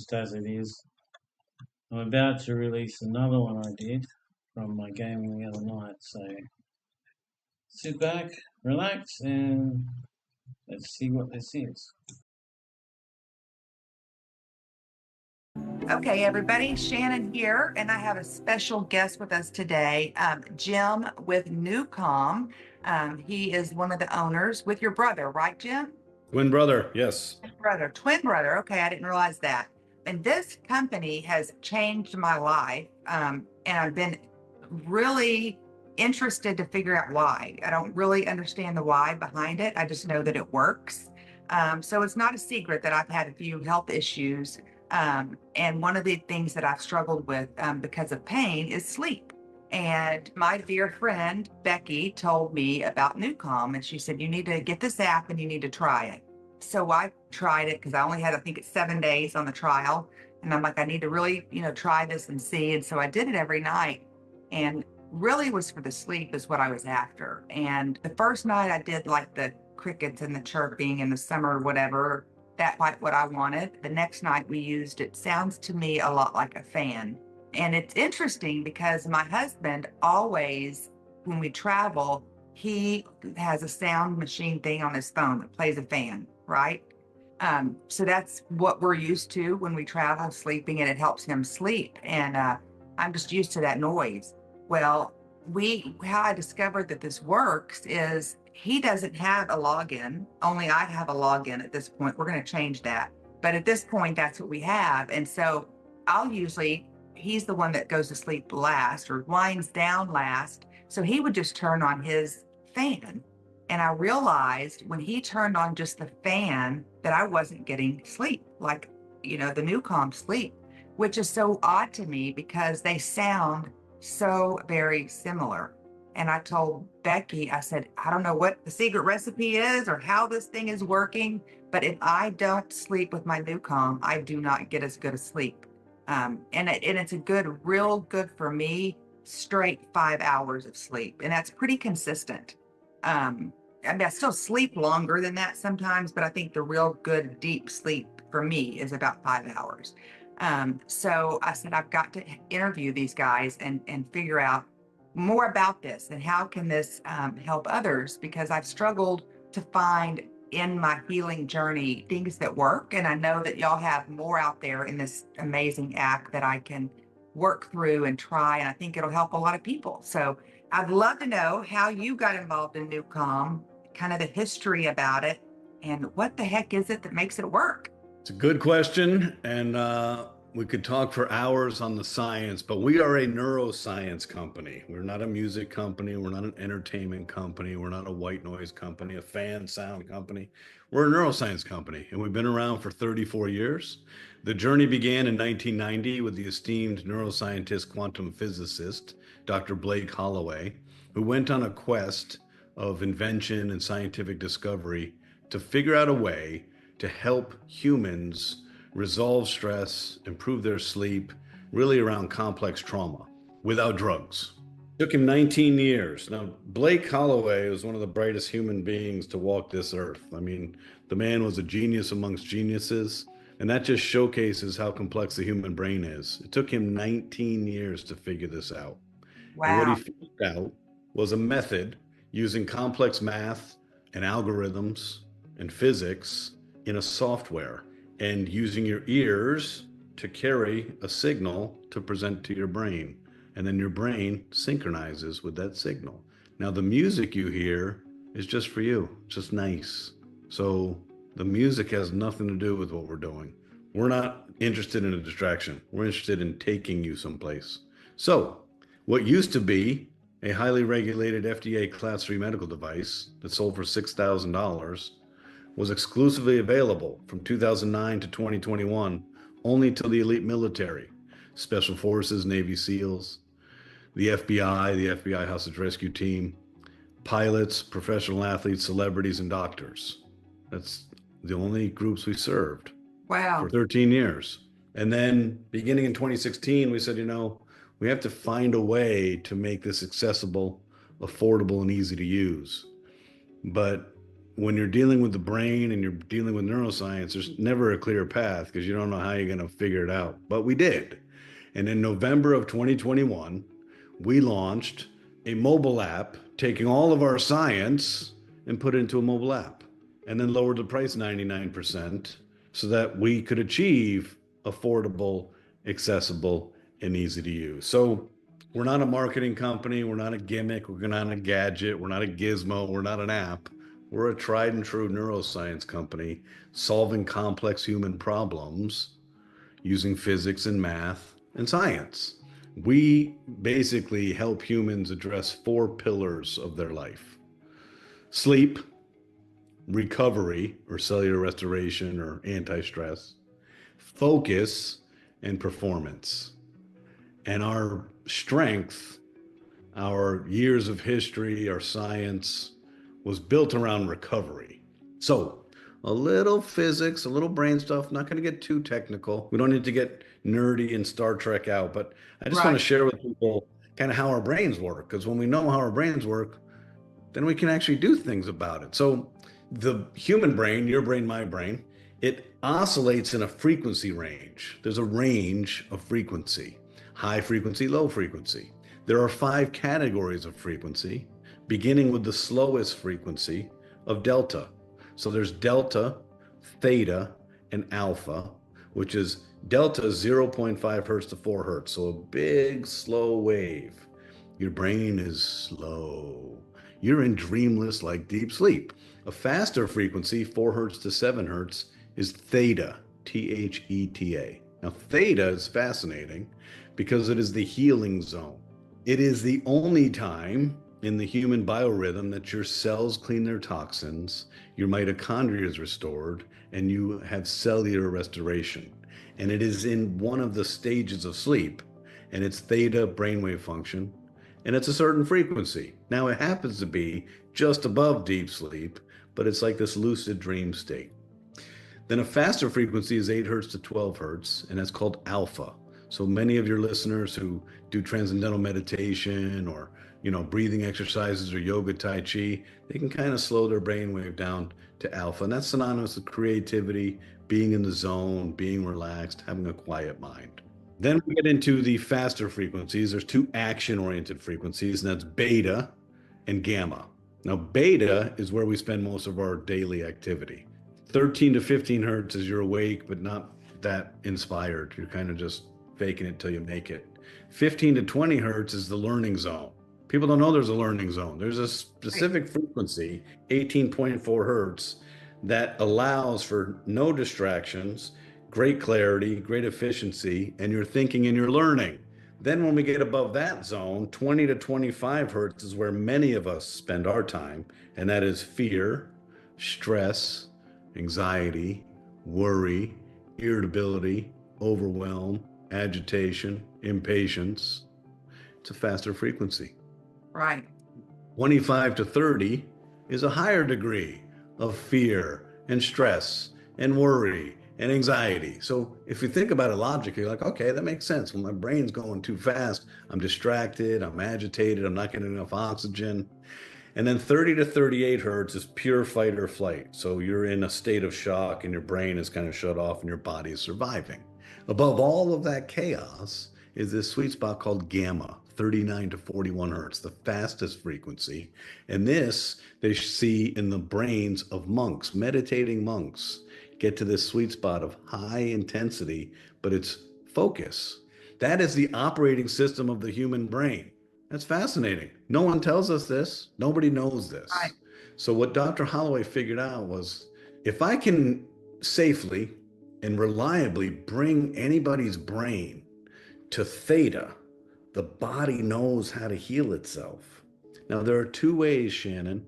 just as it is. I'm about to release another one I did from my gaming the other night, so sit back, relax, and let's see what this is. Okay, everybody, Shannon here, and I have a special guest with us today, Jim with Newcom. He is one of the owners with your brother, right, Jim? Twin brother, yes. Twin brother. Okay, I didn't realize that. And this company has changed my life, and I've been really interested to figure out why. I don't really understand the why behind it. I just know that it works. So it's not a secret that I've had a few health issues. And one of the things that I've struggled with because of pain is sleep. And my dear friend, Becky, told me about Newcom, and she said, you need to get this app and you need to try it. So I tried it because I only had, I think it's 7 days on the trial. And I'm like, I need to really, try this and see. And so I did it every night and really was for the sleep is what I was after. And the first night I did like the crickets and the chirping in the summer or whatever, that like what I wanted. The next night we used it. Sounds to me a lot like a fan. And it's interesting because my husband always, when we travel, he has a sound machine thing on his phone that plays a fan, right? So that's what we're used to when we travel, sleeping, and it helps him sleep. And I'm just used to that noise. Well, how I discovered that this works is he doesn't have a login. Only I have a login at this point. We're going to change that. But at this point, that's what we have. And so he's the one that goes to sleep last or winds down last. So he would just turn on his fan. And I realized when he turned on just the fan that I wasn't getting sleep, like, the Newcom sleep, which is so odd to me because they sound so very similar. And I told Becky, I said, I don't know what the secret recipe is or how this thing is working, but if I don't sleep with my Newcom, I do not get as good a sleep. And it's a real good for me, straight 5 hours of sleep. And that's pretty consistent. I mean, I still sleep longer than that sometimes, but I think the real good deep sleep for me is about 5 hours. So I said, I've got to interview these guys and figure out more about this and how can this help others, because I've struggled to find in my healing journey things that work. And I know that y'all have more out there in this amazing app that I can work through and try. And I think it'll help a lot of people. So I'd love to know how you got involved in Newcom, kind of the history about it, and what the heck is it that makes it work? It's a good question, and we could talk for hours on the science, but we are a neuroscience company. We're not a music company. We're not an entertainment company. We're not a white noise company, a fan sound company. We're a neuroscience company, and we've been around for 34 years. The journey began in 1990 with the esteemed neuroscientist, quantum physicist, Dr. Blake Holloway, who went on a quest of invention and scientific discovery to figure out a way to help humans resolve stress, improve their sleep, really around complex trauma without drugs. It took him 19 years. Now, Blake Holloway was one of the brightest human beings to walk this earth. I mean, the man was a genius amongst geniuses, and that just showcases how complex the human brain is. It took him 19 years to figure this out. And what he Wow. figured out was a method using complex math and algorithms and physics in a software and using your ears to carry a signal to present to your brain. And then your brain synchronizes with that signal. Now, the music you hear is just for you, just nice. So the music has nothing to do with what we're doing. We're not interested in a distraction. We're interested in taking you someplace. So what used to be a highly regulated FDA Class 3 medical device that sold for $6,000 was exclusively available from 2009 to 2021 only to the elite military, Special Forces, Navy SEALs, the FBI Hostage Rescue Team, pilots, professional athletes, celebrities, and doctors. That's the only groups we served for Wow. 13 years. And then beginning in 2016, we said, we have to find a way to make this accessible, affordable, and easy to use. But when you're dealing with the brain and you're dealing with neuroscience, there's never a clear path because you don't know how you're going to figure it out. But we did. And in November of 2021, we launched a mobile app, taking all of our science and put it into a mobile app, and then lowered the price 99% so that we could achieve affordable, accessible, and easy to use. So we're not a marketing company. We're not a gimmick. We're not a gadget. We're not a gizmo. We're not an app. We're a tried and true neuroscience company solving complex human problems using physics and math and science. We basically help humans address 4 pillars of their life: sleep, recovery or cellular restoration or anti-stress, focus, and performance. And our strength, our years of history, our science was built around recovery. So a little physics, a little brain stuff, not going to get too technical. We don't need to get nerdy and Star Trek out, but I just want to share with people kind of how our brains work, because when we know how our brains work, then we can actually do things about it. So the human brain, your brain, my brain, it oscillates in a frequency range. There's a range of frequency: high frequency, low frequency. There are 5 categories of frequency, beginning with the slowest frequency of delta. So there's delta, theta, and alpha, which is delta is 0.5 hertz to 4 hertz. So a big slow wave. Your brain is slow. You're in dreamless, like deep sleep. A faster frequency, 4 hertz to 7 hertz, is theta, Theta. Now, theta is fascinating because it is the healing zone. It is the only time in the human biorhythm that your cells clean their toxins, your mitochondria is restored, and you have cellular restoration. And it is in one of the stages of sleep, and it's theta brainwave function, and it's a certain frequency. Now, it happens to be just above deep sleep, but it's like this lucid dream state. Then a faster frequency is 8 hertz to 12 hertz, and that's called alpha. So many of your listeners who do transcendental meditation or breathing exercises or yoga, tai chi, they can kind of slow their brainwave down to alpha. And that's synonymous with creativity, being in the zone, being relaxed, having a quiet mind. Then we get into the faster frequencies. There's 2 action-oriented frequencies, and that's beta and gamma. Now, beta is where we spend most of our daily activity. 13 to 15 hertz is you're awake, but not that inspired. You're kind of just faking it till you make it. 15 to 20 hertz is the learning zone. People don't know there's a learning zone. There's a specific frequency, 18.4 hertz, that allows for no distractions, great clarity, great efficiency, and you're thinking and you're learning. Then when we get above that zone, 20 to 25 hertz is where many of us spend our time, and that is fear, stress, anxiety, worry, irritability, overwhelm, agitation, impatience. It's a faster frequency. Right. 25 to 30 is a higher degree of fear and stress and worry and anxiety. So if you think about it logically, you're like, okay, that makes sense. When my brain's going too fast, I'm distracted, I'm agitated, I'm not getting enough oxygen. And then 30 to 38 hertz is pure fight or flight. So you're in a state of shock and your brain is kind of shut off and your body is surviving. Above all of that chaos is this sweet spot called gamma, 39 to 41 hertz, the fastest frequency. And this they see in the brains of monks, meditating monks, get to this sweet spot of high intensity, but it's focus. That is the operating system of the human brain. That's fascinating. No one tells us this. Nobody knows this. Right. So what Dr. Holloway figured out was, if I can safely and reliably bring anybody's brain to theta, the body knows how to heal itself. Now, there are 2 ways, Shannon,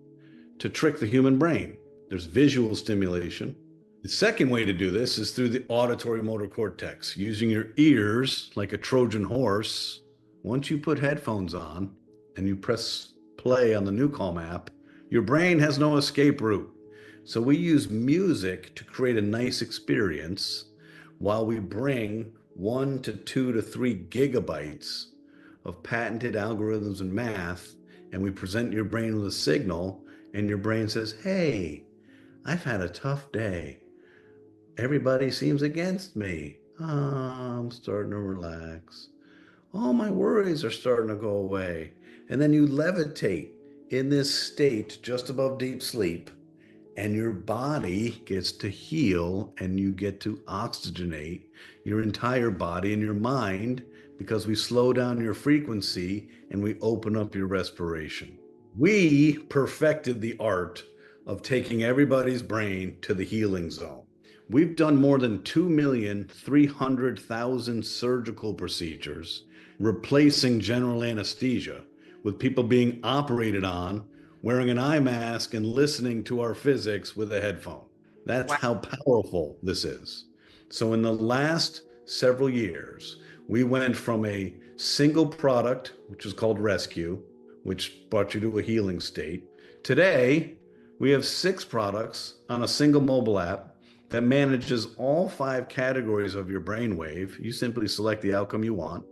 to trick the human brain. There's visual stimulation. The second way to do this is through the auditory motor cortex, using your ears like a Trojan horse. Once you put headphones on and you press play on the Newcalm app, your brain has no escape route. So we use music to create a nice experience while we bring 1 to 2 to 3 gigabytes of patented algorithms and math, and we present your brain with a signal, and your brain says, hey, I've had a tough day. Everybody seems against me. I'm starting to relax. All my worries are starting to go away. And then you levitate in this state just above deep sleep, and your body gets to heal and you get to oxygenate your entire body and your mind because we slow down your frequency and we open up your respiration. We perfected the art of taking everybody's brain to the healing zone. We've done more than 2,300,000 surgical procedures, replacing general anesthesia with people being operated on, wearing an eye mask and listening to our physics with a headphone. That's Wow. how powerful this is. So in the last several years, we went from a single product, which is called Rescue, which brought you to a healing state. Today, we have 6 products on a single mobile app that manages all 5 categories of your brainwave. You simply select the outcome you want,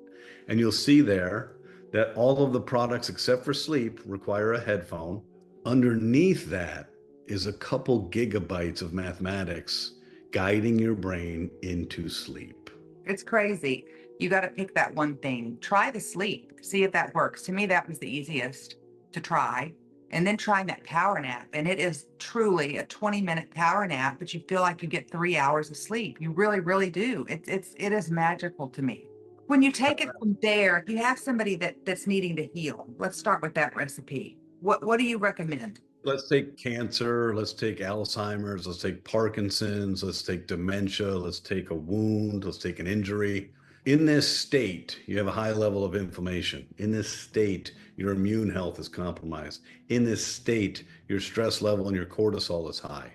and you'll see there that all of the products except for sleep require a headphone. Underneath that is a couple gigabytes of mathematics guiding your brain into sleep. It's crazy. You got to pick that one thing. Try the sleep, see if that works. To me, that was the easiest to try. And then trying that power nap. And it is truly a 20-minute power nap, but you feel like you get 3 hours of sleep. You really, really do. It is magical to me. When you take it from there, if you have somebody that's needing to heal, let's start with that recipe. What do you recommend? Let's take cancer, let's take Alzheimer's, let's take Parkinson's, let's take dementia, let's take a wound, let's take an injury. In this state, you have a high level of inflammation. In this state, your immune health is compromised. In this state, your stress level and your cortisol is high.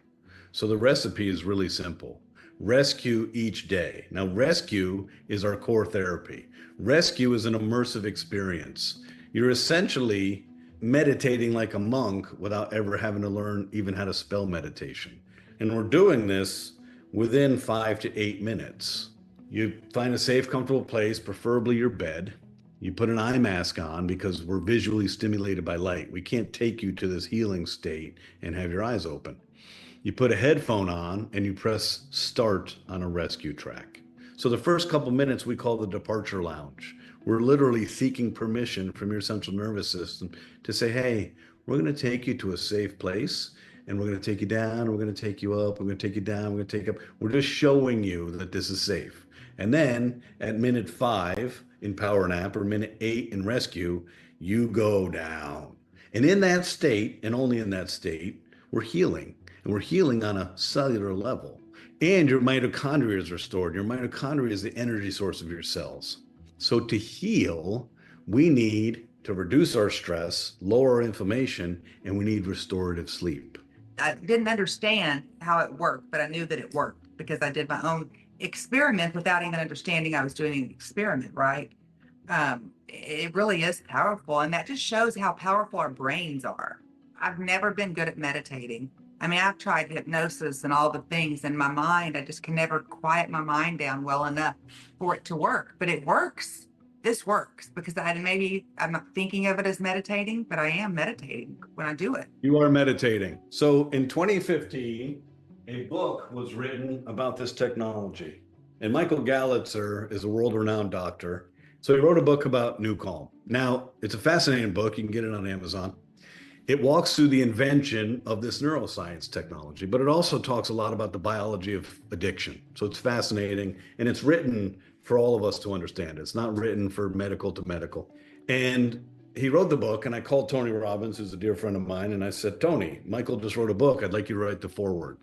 So the recipe is really simple. Rescue each day. Now, Rescue is our core therapy. Rescue is an immersive experience. You're essentially meditating like a monk without ever having to learn even how to spell meditation. And we're doing this within 5 to 8 minutes. You find a safe, comfortable place, preferably your bed. You put an eye mask on because we're visually stimulated by light. We can't take you to this healing state and have your eyes open. You put a headphone on and you press start on a Rescue track. So the first couple minutes we call the departure lounge. We're literally seeking permission from your central nervous system to say, hey, we're going to take you to a safe place and we're going to take you down, we're going to take you up, we're going to take you down, we're going to take you up. We're just showing you that this is safe. And then at minute 5 in Power Nap or minute 8 in Rescue, you go down. And in that state, and only in that state, we're healing. And we're healing on a cellular level. And your mitochondria is restored. Your mitochondria is the energy source of your cells. So to heal, we need to reduce our stress, lower our inflammation, and we need restorative sleep. I didn't understand how it worked, but I knew that it worked because I did my own experiment without even understanding I was doing an experiment, right? It really is powerful. And that just shows how powerful our brains are. I've never been good at meditating. I mean, I've tried hypnosis and all the things in my mind. I just can never quiet my mind down well enough for it to work, but it works. This works because I'm not thinking of it as meditating, but I am meditating when I do it. You are meditating. So in 2015, a book was written about this technology. And Michael Gallitzer is a world-renowned doctor. So he wrote a book about New Calm. Now, it's a fascinating book. You can get it on Amazon. It walks through the invention of this neuroscience technology, but it also talks a lot about the biology of addiction. So it's fascinating, and it's written for all of us to understand. It's not written for medical to medical. And he wrote the book, and I called Tony Robbins, who's a dear friend of mine, and I said, Tony, Michael just wrote a book. I'd like you to write the foreword,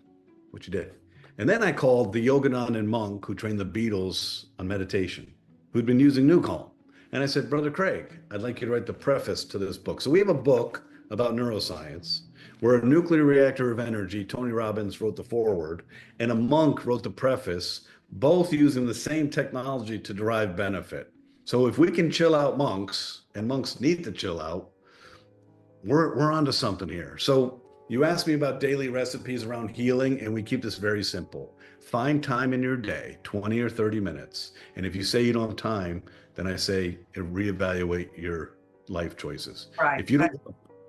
which he did. And then I called the Yogananda monk who trained the Beatles on meditation, who'd been using New Calm. And I said, Brother Craig, I'd like you to write the preface to this book. So we have a book about neuroscience, where a nuclear reactor of energy, Tony Robbins wrote the foreword, and a monk wrote the preface, both using the same technology to derive benefit. So if we can chill out monks, and monks need to chill out, we're onto something here. So you asked me about daily recipes around healing, and we keep this very simple. Find time in your day, 20 or 30 minutes. And if you say you don't have time, then I say reevaluate your life choices. Right. If you don't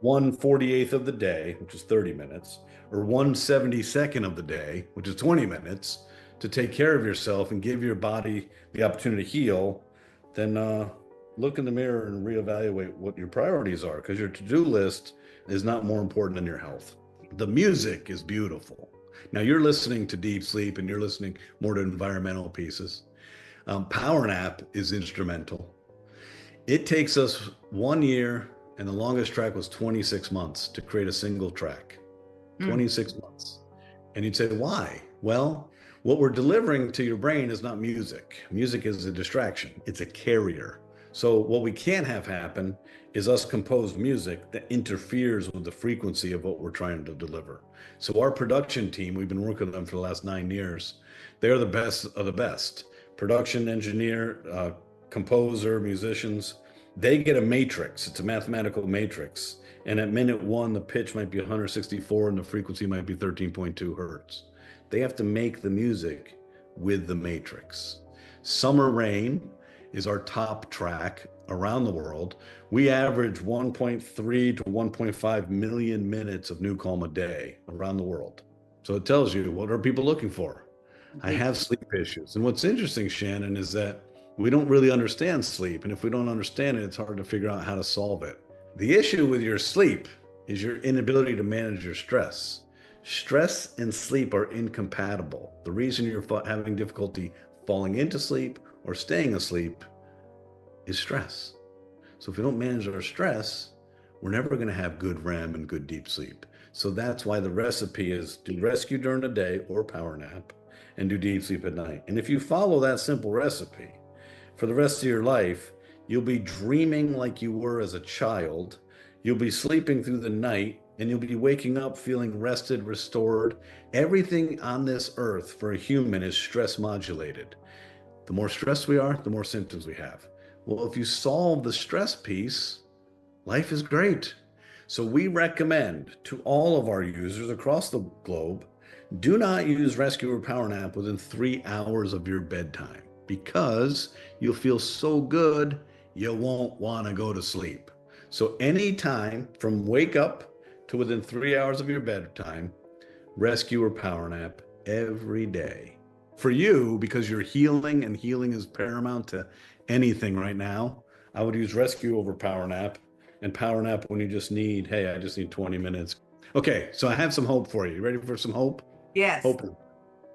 1/48 of the day, which is 30 minutes, or 1/72nd of the day, which is 20 minutes, to take care of yourself and give your body the opportunity to heal, then look in the mirror and reevaluate what your priorities are, because your to-do list is not more important than your health. The music is beautiful. Now you're listening to Deep Sleep and you're listening more to environmental pieces. Power Nap is instrumental. It takes us 1 year, and the longest track was 26 months to create a single track. 26 months. And you'd say, why? Well, what we're delivering to your brain is not music. Music is a distraction. It's a carrier. So what we can't have happen is us compose music that interferes with the frequency of what we're trying to deliver. So our production team, we've been working with them for the last 9 years. They're the best of the best. Production engineer, composer, musicians, they get a matrix. It's a mathematical matrix. And at minute 1, the pitch might be 164 and the frequency might be 13.2 hertz. They have to make the music with the matrix. Summer Rain is our top track around the world. We average 1.3 to 1.5 million minutes of New Calm a day around the world. So it tells you, what are people looking for? I have sleep issues. And what's interesting, Shannon, is that we don't really understand sleep. And if we don't understand it, it's hard to figure out how to solve it. The issue with your sleep is your inability to manage your stress. Stress and sleep are incompatible. The reason you're having difficulty falling into sleep or staying asleep is stress. So if we don't manage our stress, we're never going to have good REM and good deep sleep. So that's why the recipe is do rescue during the day or power nap and do deep sleep at night. And if you follow that simple recipe for the rest of your life, you'll be dreaming like you were as a child. You'll be sleeping through the night and you'll be waking up feeling rested, restored. Everything on this earth for a human is stress modulated. The more stressed we are, the more symptoms we have. Well, if you solve the stress piece, life is great. So we recommend to all of our users across the globe, do not use rescue or power nap within 3 hours of your bedtime, because you'll feel so good, you won't want to go to sleep. So anytime from wake up to within 3 hours of your bedtime, rescue or power nap every day. For you, because you're healing and healing is paramount to anything right now, I would use rescue over power nap, and power nap when you just need, hey, I just need 20 minutes. Okay, so I have some hope for you. You ready for some hope? Yes. Hope.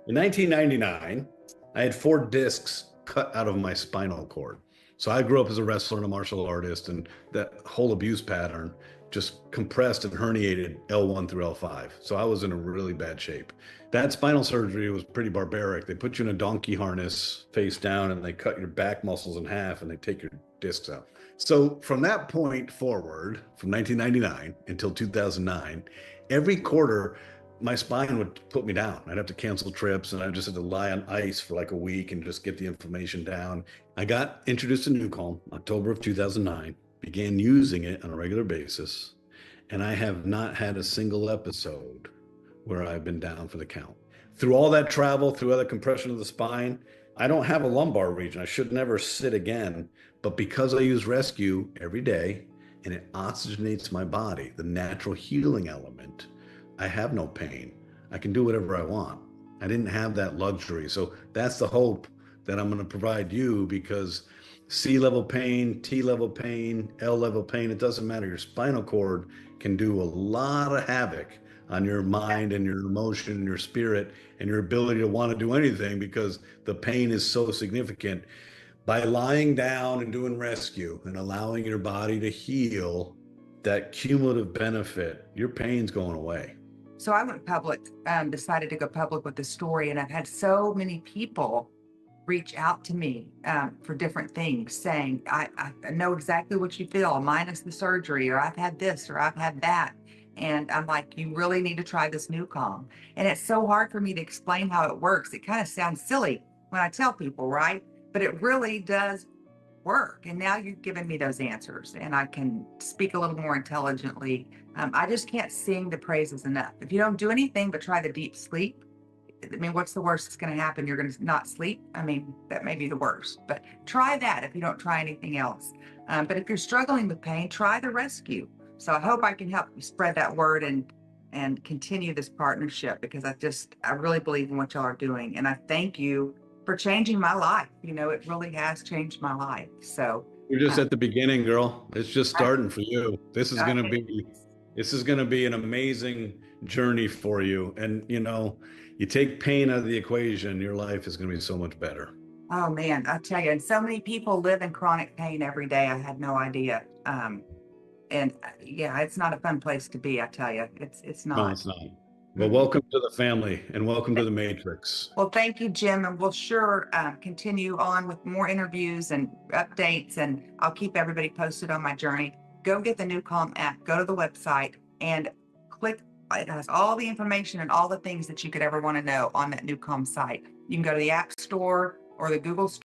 In 1999, I had 4 discs cut out of my spinal cord. So I grew up as a wrestler and a martial artist, and that whole abuse pattern just compressed and herniated L1 through L5. So I was in a really bad shape. That spinal surgery was pretty barbaric. They put you in a donkey harness face down and they cut your back muscles in half and they take your discs out. So from that point forward, from 1999 until 2009, every quarter, my spine would put me down. I'd have to cancel trips and I just had to lie on ice for like a week and just get the inflammation down. I got introduced to New Calm October of 2009, began using it on a regular basis, and I have not had a single episode where I've been down for the count. Through all that travel, through other compression of the spine, I don't have a lumbar region. I should never sit again. But because I use rescue every day and it oxygenates my body, the natural healing element, I have no pain. I can do whatever I want. I didn't have that luxury. So that's the hope that I'm going to provide you, because C-level pain, T-level pain, L-level pain, it doesn't matter. Your spinal cord can do a lot of havoc on your mind and your emotion and your spirit and your ability to want to do anything, because the pain is so significant. By lying down and doing rescue and allowing your body to heal, that cumulative benefit, your pain's going away. So I went public, decided to go public with the story, and I've had so many people reach out to me for different things, saying, I know exactly what you feel, minus the surgery, or I've had this, or I've had that. And I'm like, you really need to try this New Calm. And it's so hard for me to explain how it works. It kind of sounds silly when I tell people, right? But it really does work. And now you've given me those answers and I can speak a little more intelligently. I just can't sing the praises enough. If you don't do anything but try the deep sleep, I mean, what's the worst that's going to happen? You're going to not sleep. I mean, that may be the worst, but try that if you don't try anything else. But if you're struggling with pain, try the rescue. So I hope I can help you spread that word and and continue this partnership, because I really believe in what y'all are doing. And I thank you for changing my life. You know, it really has changed my life. So You're just uh, at the beginning, girl. It's just I, starting for you. I, This is gonna be an amazing journey for you. And you take pain out of the equation, your life is gonna be so much better. oh man, I tell you, and so many people live in chronic pain every day. I had no idea. And yeah, it's not a fun place to be. I tell you, it's No, not. it's not. Well, Mm-mm. welcome to the family and welcome to the Matrix. Well, thank you, Jim, and we'll sure continue on with more interviews and updates, and I'll keep everybody posted on my journey. Go get the New Calm app, go to the website, and click. It has all the information and all the things that you could ever want to know on that New Calm site. You can go to the App Store or the Google Store.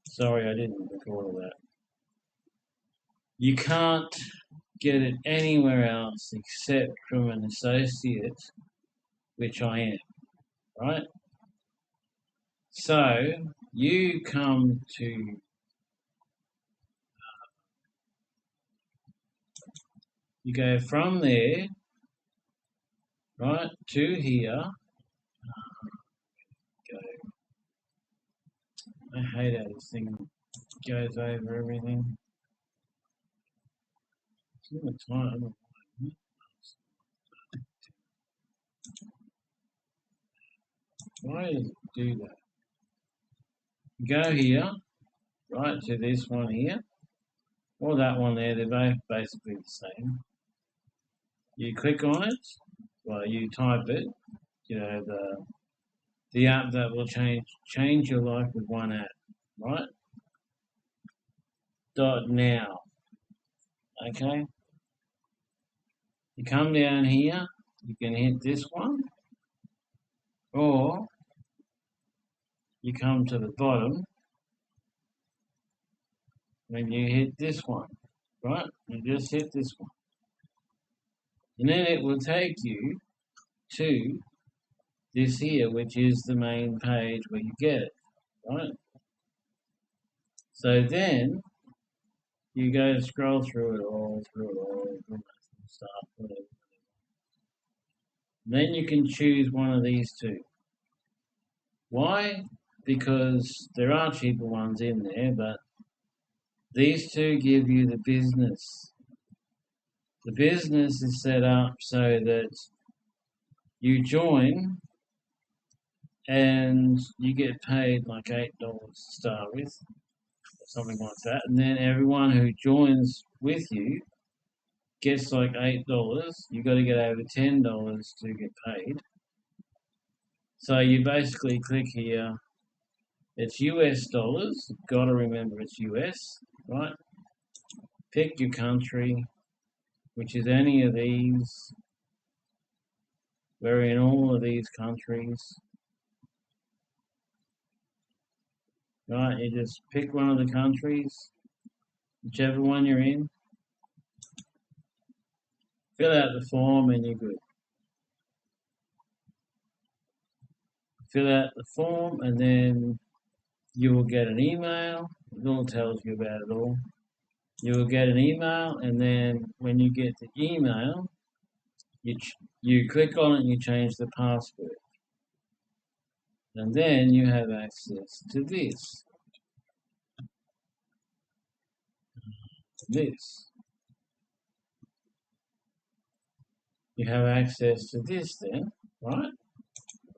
Sorry, I didn't record all that. You can't get it anywhere else except from an associate, which I am, right? So you come to, you go from there, right, to here. Go. I hate how this thing goes over everything. It's all the time. Why does it do that? Go here, right, to this one here, or that one there. They're both basically the same. You click on it, well, you type it, the app that will change your life with one app, right? .now, okay? You come down here, you can hit this one, or you come to the bottom and you hit this one, right? You just hit this one. And then it will take you to this here, which is the main page where you get it, right? So then you go to scroll through it all, stuff, whatever. Then you can choose one of these two. Why? Because there are cheaper ones in there, but these two give you the business. The business is set up so that you join and you get paid like $8 to start with, or something like that. And then everyone who joins with you gets like $8. You got to get over $10 to get paid. So you basically click here. It's US dollars. You've got to remember it's US, right? Pick your country, which is any of these. We're in all of these countries. Right, you just pick one of the countries, whichever one you're in. Fill out the form and you're good. Fill out the form and then you will get an email. It all tells you about it all. You will get an email, and then when you get the email, you click on it and you change the password. And then you have access to this. You have access to this then, right?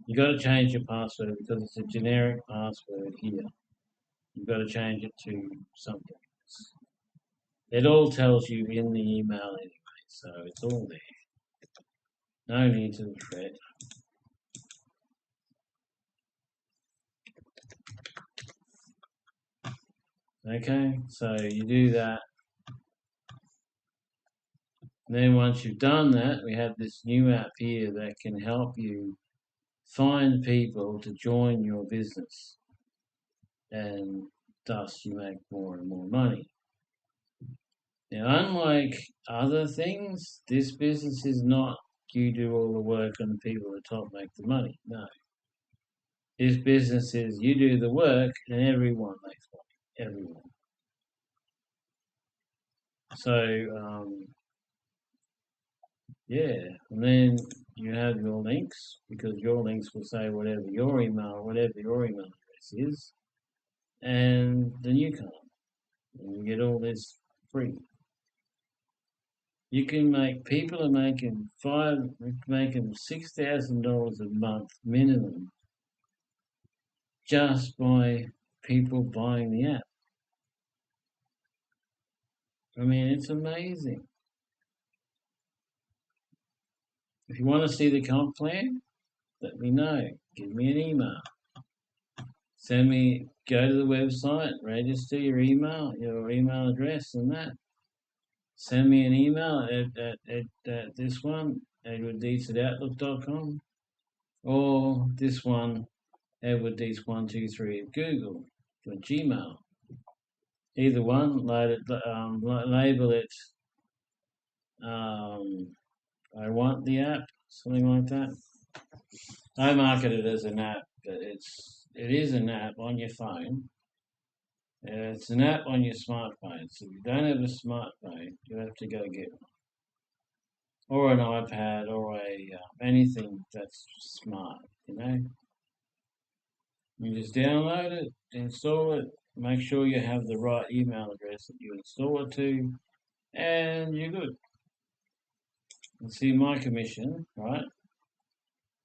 You got to change your password because it's a generic password here. You've got to change it to something else. It all tells you in the email anyway, so it's all there. No need to fret. Okay, so you do that. And then once you've done that, we have this new app here that can help you find people to join your business. And thus you make more and more money. Now, unlike other things, this business is not you do all the work and the people at the top make the money. No. This business is you do the work and everyone makes money. Everyone. So, yeah, and then you have your links because your links will say whatever your email address is, and then you come and you get all this free. You can make people are making $6,000 a month minimum just by people buying the app. I mean, it's amazing. If you want to see the comp plan, let me know. Give me an email. Go to the website, register your email address and that. Send me an email at this one, edwarddeets@outlook.com, or this one, edwarddeets123 at Google, for Gmail. Either one, label it, I want the app, something like that. I market it as an app, but it is an app on your phone. It's an app on your smartphone. So if you don't have a smartphone, you have to go get one, or an iPad, or anything that's smart. You just download it, install it, make sure you have the right email address that you install it to, and you're good. And see my commission, right?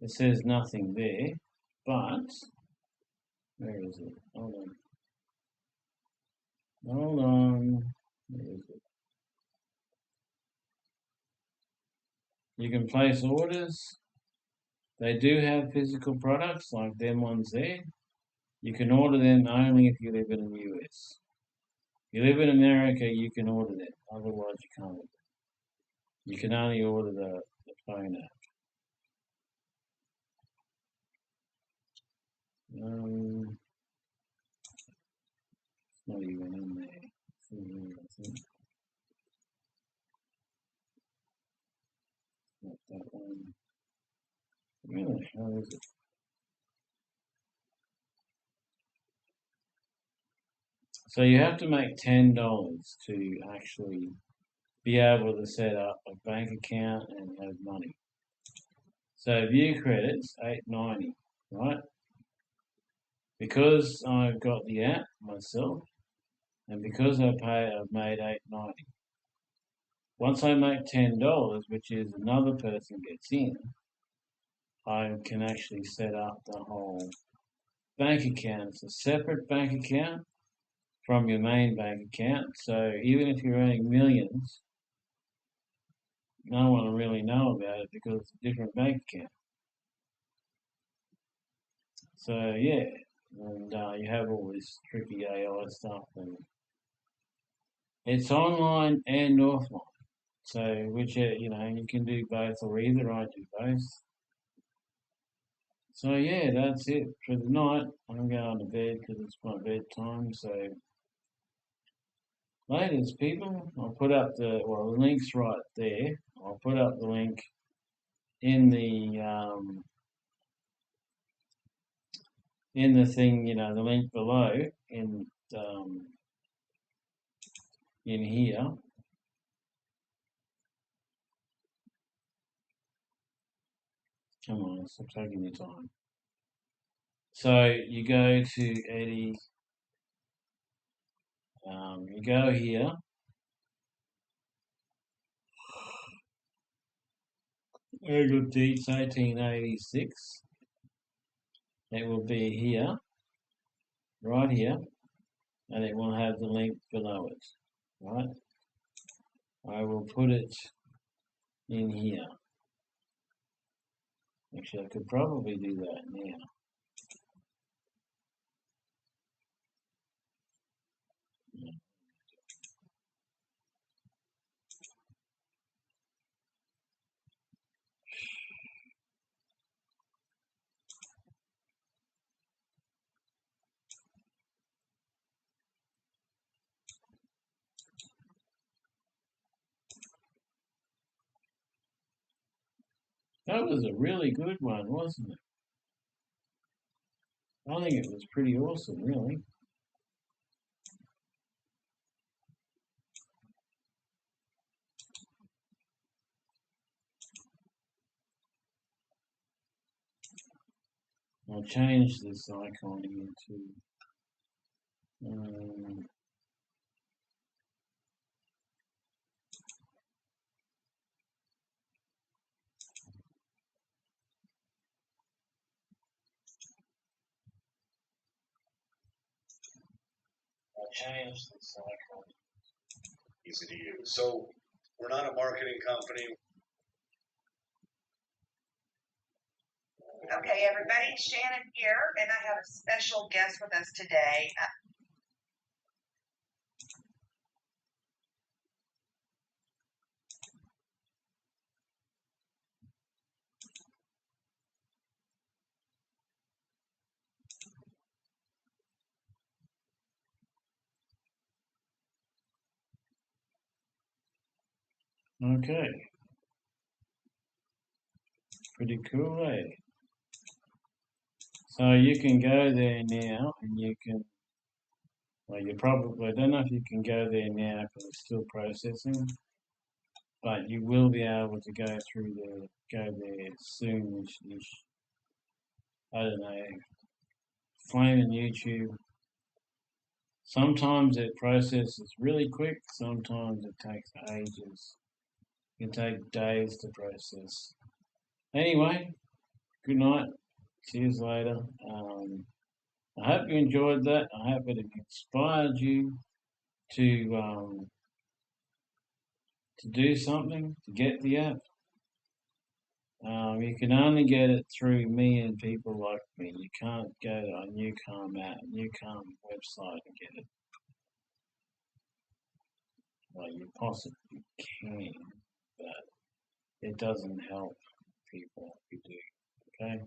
It says nothing there, but where is it? Hold on. Where is it? You can place orders. They do have physical products like them ones there. You can order them only if you live in the US. If you live in America, you can order them. Otherwise, you can't. You can only order the phone app. It's not even in there. It's in here, I think. Not that one. Where the hell is it? So you have to make $10 to actually be able to set up a bank account and have money. So view credits, $8.90, right? Because I've got the app myself, and because I've made $8.90. Once I make $10, which is another person gets in, I can actually set up the whole bank account. It's a separate bank account from your main bank account. So even if you're earning millions, no one will really know about it because it's a different bank account. So yeah, and you have all this tricky AI stuff, and it's online and offline. So you can do both or either. I do both. So yeah, that's it for the night. I'm going to bed because it's my bedtime. So ladies, people, I'll put up the link's right there. I'll put up the link in the thing, the link below in here. Come on, stop taking your time. So you go to Eddie. You go here. Edward Deets 1886. It will be here, right here. and it will have the link below it. Right? I will put it in here. Actually, I could probably do that now. That was a really good one, wasn't it? I think it was pretty awesome, really. I'll change this icon here to I'll change this icon. Easy to use. So we're not a marketing company. Okay, everybody, Shannon here, and I have a special guest with us today. Okay. Pretty cool, eh? So you can go there now and you can, well, you probably, I don't know if you can go there now because it's still processing, but you will be able to go through there, go there soon-ish. I don't know, flaming YouTube. Sometimes it processes really quick, sometimes it takes ages. It can take days to process. Anyway, good night. See you later. I hope you enjoyed that. I hope it inspired you to do something to get the app. You can only get it through me and people like me. You can't go to a Newcom app, Newcom website and get it. Well, you possibly can, but it doesn't help people if you do. Okay.